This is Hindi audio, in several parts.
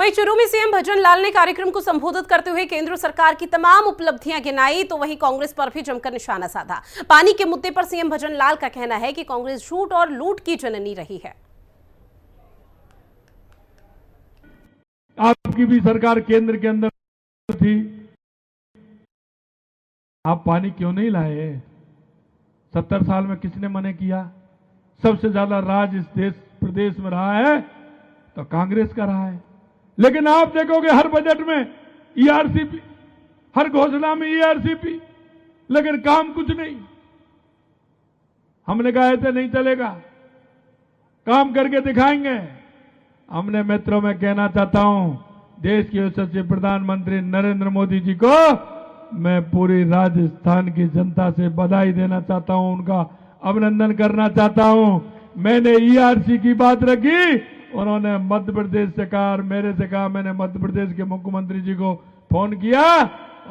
वहीं चुरू में सीएम भजन लाल ने कार्यक्रम को संबोधित करते हुए केंद्र सरकार की तमाम उपलब्धियां गिनाई, तो वहीं कांग्रेस पर भी जमकर निशाना साधा। पानी के मुद्दे पर सीएम भजन लाल का कहना है कि कांग्रेस झूठ और लूट की जननी रही है। आपकी भी सरकार केंद्र के अंदर थी, आप पानी क्यों नहीं लाए? 70 साल में किसने मना किया? सबसे ज्यादा राज इस देश प्रदेश में रहा है तो कांग्रेस का रहा है। लेकिन आप देखोगे हर बजट में ईआरसीपी, हर घोषणा में ईआरसीपी, लेकिन काम कुछ नहीं। हमने कहा ऐसे नहीं चलेगा, काम करके दिखाएंगे। हमने मित्रों में कहना चाहता हूं, देश के यशस्वी प्रधानमंत्री नरेंद्र मोदी जी को मैं पूरी राजस्थान की जनता से बधाई देना चाहता हूं, उनका अभिनंदन करना चाहता हूं। मैंने ईआरसी की बात रखी, उन्होंने मध्य प्रदेश से कहा और मेरे से कहा। मैंने मध्य प्रदेश के मुख्यमंत्री जी को फोन किया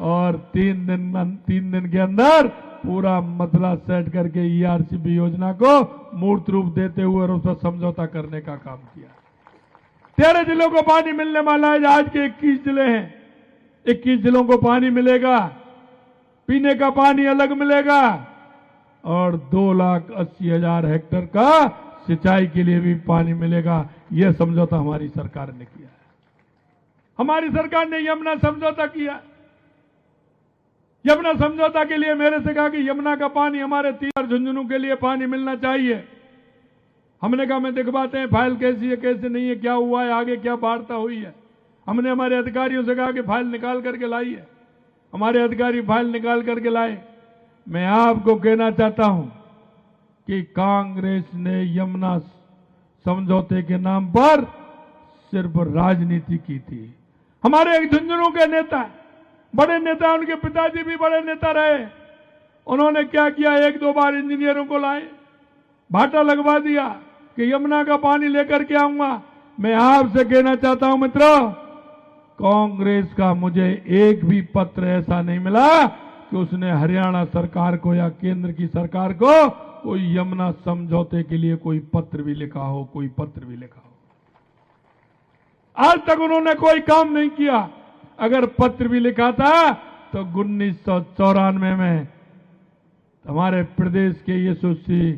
और 3 दिन के अंदर पूरा मसला सेट करके ईआरसीपी योजना को मूर्त रूप देते हुए और उस पर समझौता करने का काम किया। 13 जिलों को पानी मिलने वाला है, आज के 21 जिले हैं। 21 जिलों को पानी मिलेगा, पीने का पानी अलग मिलेगा और 2,80,000 हेक्टेयर का सिंचाई के लिए भी पानी मिलेगा। यह समझौता हमारी सरकार ने किया है। हमारी सरकार ने यमुना समझौता किया। यमुना समझौता के लिए मेरे से कहा कि यमुना का पानी हमारे 3 झुंझुनू के लिए पानी मिलना चाहिए। हमने कहा मैं दिखवाते हैं फाइल कैसी है कैसे नहीं है, क्या हुआ है, आगे क्या वार्ता हुई है। हमने हमारे अधिकारियों से कहा कि फाइल निकाल करके लाइए। हमारे अधिकारी फाइल निकाल करके लाए। मैं आपको कहना चाहता हूं कि कांग्रेस ने यमुना समझौते के नाम पर सिर्फ राजनीति की थी। हमारे एक झुंझुनू के नेता, बड़े नेता, उनके पिताजी भी बड़े नेता रहे, उन्होंने क्या किया, 1-2 बार इंजीनियरों को लाए, भाटा लगवा दिया कि यमुना का पानी लेकर के आऊंगा। मैं आपसे कहना चाहता हूं मित्रों, कांग्रेस का मुझे एक भी पत्र ऐसा नहीं मिला कि उसने हरियाणा सरकार को या केंद्र की सरकार को कोई यमुना समझौते के लिए कोई पत्र भी लिखा हो, कोई पत्र भी लिखा हो। आज तक उन्होंने कोई काम नहीं किया। अगर पत्र भी लिखा था तो 1994 में हमारे प्रदेश के यशस्वी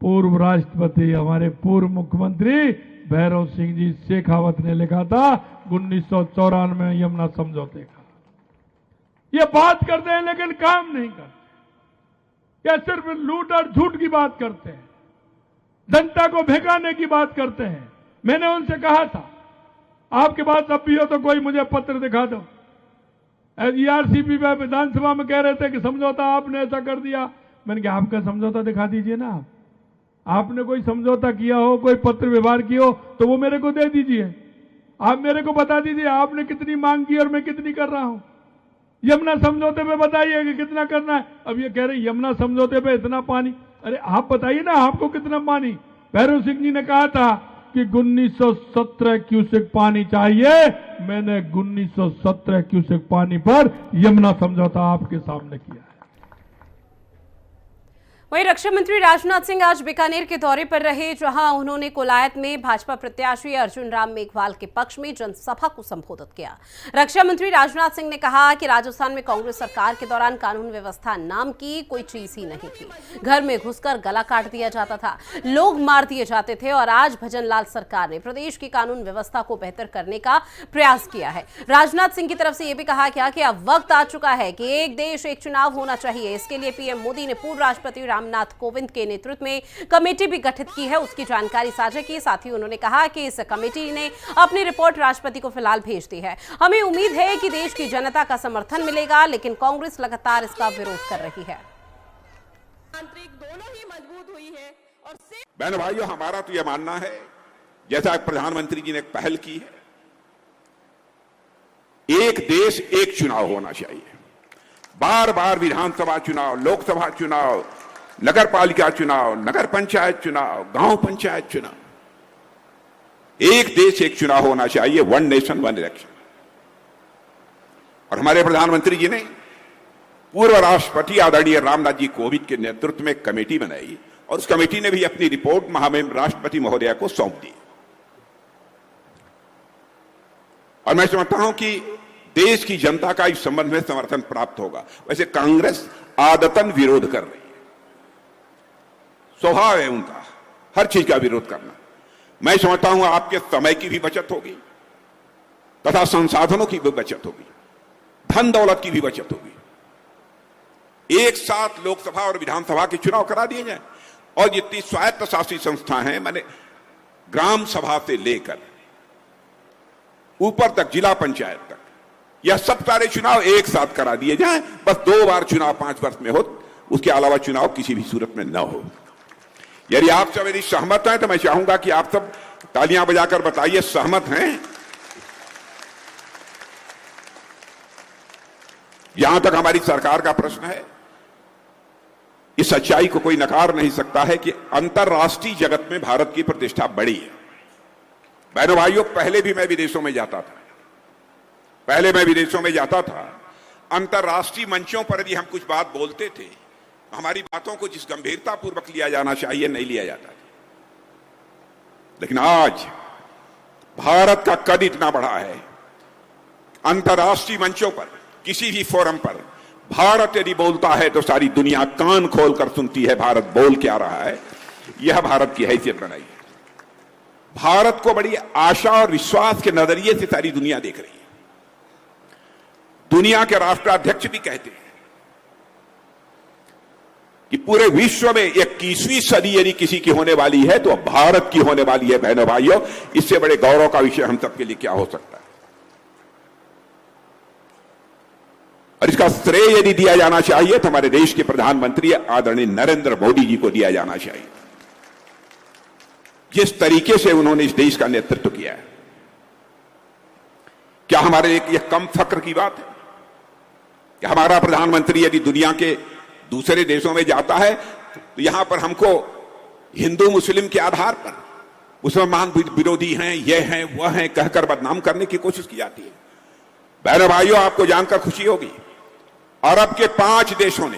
पूर्व राष्ट्रपति, हमारे पूर्व मुख्यमंत्री भैरव सिंह जी शेखावत ने लिखा था 1994 में यमुना समझौते का। ये बात करते हैं लेकिन काम नहीं करते, या सिर्फ लूट और झूठ की बात करते हैं, जनता को भगाने की बात करते हैं। मैंने उनसे कहा था, आपके पास अब भी हो तो कोई मुझे पत्र दिखा दो। ईआरसीपी में विधानसभा में कह रहे थे कि समझौता आपने ऐसा कर दिया। मैंने कहा आपका समझौता दिखा दीजिए ना, आपने कोई समझौता किया हो, कोई पत्र व्यवहार किया हो तो वो मेरे को दे दीजिए। आप मेरे को बता दीजिए आपने कितनी मांग की और मैं कितनी कर रहा हूं। यमुना समझौते पे बताइए कि कितना करना है। अब ये कह रहे यमुना समझौते पे इतना पानी, अरे आप बताइए ना आपको कितना पानी। भैरव सिंह जी ने कहा था कि 1917 क्यूसेक पानी चाहिए। मैंने 1917 क्यूसेक पानी पर यमुना समझौता आपके सामने किया है। वहीं रक्षा मंत्री राजनाथ सिंह आज बीकानेर के दौरे पर रहे, जहां उन्होंने कोलायत में भाजपा प्रत्याशी अर्जुन राम मेघवाल के पक्ष में जनसभा को संबोधित किया। रक्षा मंत्री राजनाथ सिंह ने कहा कि राजस्थान में कांग्रेस सरकार के दौरान कानून व्यवस्था नाम की कोई चीज ही नहीं थी। घर में घुसकर गला काट दिया जाता था, लोग मार दिए जाते थे, और आज भजन लाल सरकार ने प्रदेश की कानून व्यवस्था को बेहतर करने का प्रयास किया है। राजनाथ सिंह की तरफ से यह भी कहा गया कि अब वक्त आ चुका है कि एक देश एक चुनाव होना चाहिए। इसके लिए पीएम मोदी ने पूर्व राष्ट्रपति रामनाथ कोविंद के नेतृत्व में कमेटी भी गठित की है, उसकी जानकारी साझा की। साथ ही उन्होंने कहा कि इस कमेटी ने अपनी रिपोर्ट राष्ट्रपति को फिलहाल भेज दी है। हमें उम्मीद है कि देश की जनता का समर्थन मिलेगा, लेकिन कांग्रेस लगातार इसका विरोध कर रही है। दोनों ही मजबूत हुई है। और बहनों भाइयों, हमारा तो यह मानना है, जैसा प्रधानमंत्री जी ने पहल की है, एक देश एक चुनाव होना चाहिए। बार बार विधानसभा चुनाव, लोकसभा चुनाव, नगर पालिका चुनाव, नगर पंचायत चुनाव, गांव पंचायत चुनाव, एक देश एक चुनाव होना चाहिए, 1 नेशन 1 इलेक्शन। और हमारे प्रधानमंत्री जी ने पूर्व राष्ट्रपति आदरणीय रामनाथ जी कोविंद के नेतृत्व में कमेटी बनाई और उस कमेटी ने भी अपनी रिपोर्ट महामहिम राष्ट्रपति महोदया को सौंप दी। और मैं समझता हूं कि देश की जनता का इस संबंध में समर्थन प्राप्त होगा। वैसे कांग्रेस आदतन विरोध कर रही है, स्वभाव है उनका हर चीज का विरोध करना। मैं समझता हूं आपके समय की भी बचत होगी तथा संसाधनों की भी बचत होगी, धन दौलत की भी बचत होगी। एक साथ लोकसभा और विधानसभा के चुनाव करा दिए जाए और जितनी स्वायत्त शासी संस्था हैं, मैंने ग्राम सभा से लेकर ऊपर तक जिला पंचायत तक, यह सब सारे चुनाव एक साथ करा दिए जाएं। बस 2 बार चुनाव 5 वर्ष में हो, उसके अलावा चुनाव किसी भी सूरत में न हो। यदि आप सब यदि सहमत हैं तो मैं चाहूंगा कि आप सब तालियां बजाकर बताइए सहमत हैं। यहां तक हमारी सरकार का प्रश्न है, इस सच्चाई को कोई नकार नहीं सकता है कि अंतर्राष्ट्रीय जगत में भारत की प्रतिष्ठा बढ़ी है। बहनों भाइयों, पहले भी मैं विदेशों में जाता था, अंतर्राष्ट्रीय मंचों पर यदि हम कुछ बात बोलते थे, हमारी बातों को जिस गंभीरता पूर्वक लिया जाना चाहिए नहीं लिया जाता था। लेकिन आज भारत का कद इतना बढ़ा है, अंतर्राष्ट्रीय मंचों पर किसी भी फोरम पर भारत यदि बोलता है तो सारी दुनिया कान खोलकर सुनती है भारत बोल क्या रहा है। यह भारत की हैसियत बनाई है। भारत को बड़ी आशा और विश्वास के नजरिए से सारी दुनिया देख रही है। दुनिया के राष्ट्राध्यक्ष भी कहते हैं कि पूरे विश्व में 21वीं सदी यदि किसी की होने वाली है तो भारत की होने वाली है। बहनों भाइयों, इससे बड़े गौरव का विषय हम सबके लिए क्या हो सकता है। और इसका श्रेय यदि दिया जाना चाहिए तो हमारे देश के प्रधानमंत्री आदरणीय नरेंद्र मोदी जी को दिया जाना चाहिए। जिस तरीके से उन्होंने इस देश का नेतृत्व किया है, क्या हमारे लिए यह कम फक्र की बात है कि हमारा प्रधानमंत्री यदि दुनिया के दूसरे देशों में जाता है तो यहां पर हमको हिंदू मुस्लिम के आधार पर मुसलमान विरोधी हैं, ये हैं, वह हैं कहकर बदनाम करने की कोशिश की जाती है। बहनों भाइयों, आपको जानकर खुशी होगी, अरब के 5 देशों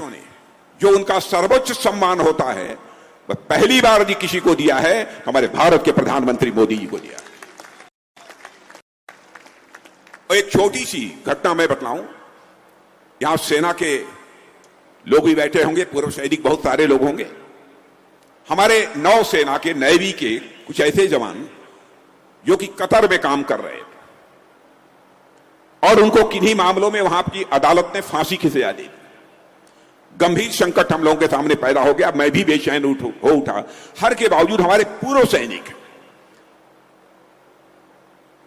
ने जो उनका सर्वोच्च सम्मान होता है वह पहली बार यदि किसी को दिया है, हमारे भारत के प्रधानमंत्री मोदी जी को दिया है। और एक छोटी सी घटना मैं बतलाऊं, यहां सेना के लोग भी बैठे होंगे, पूर्व सैनिक बहुत सारे लोग होंगे। हमारे नौसेना के, नेवी के कुछ ऐसे जवान जो कि कतर में काम कर रहे थे और उनको किन्हीं मामलों में वहां की अदालत ने फांसी की सजा दी। गंभीर संकट हम लोगों के सामने पैदा हो गया। मैं भी बेचैन हो उठा। हर के बावजूद हमारे पूर्व सैनिक,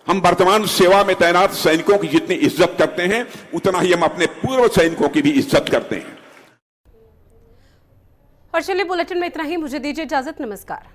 हम वर्तमान सेवा में तैनात सैनिकों की जितनी इज्जत करते हैं उतना ही हम अपने पूर्व सैनिकों की भी इज्जत करते हैं। और चलिए, बुलेटिन में इतना ही। मुझे दीजिए इजाजत। नमस्कार।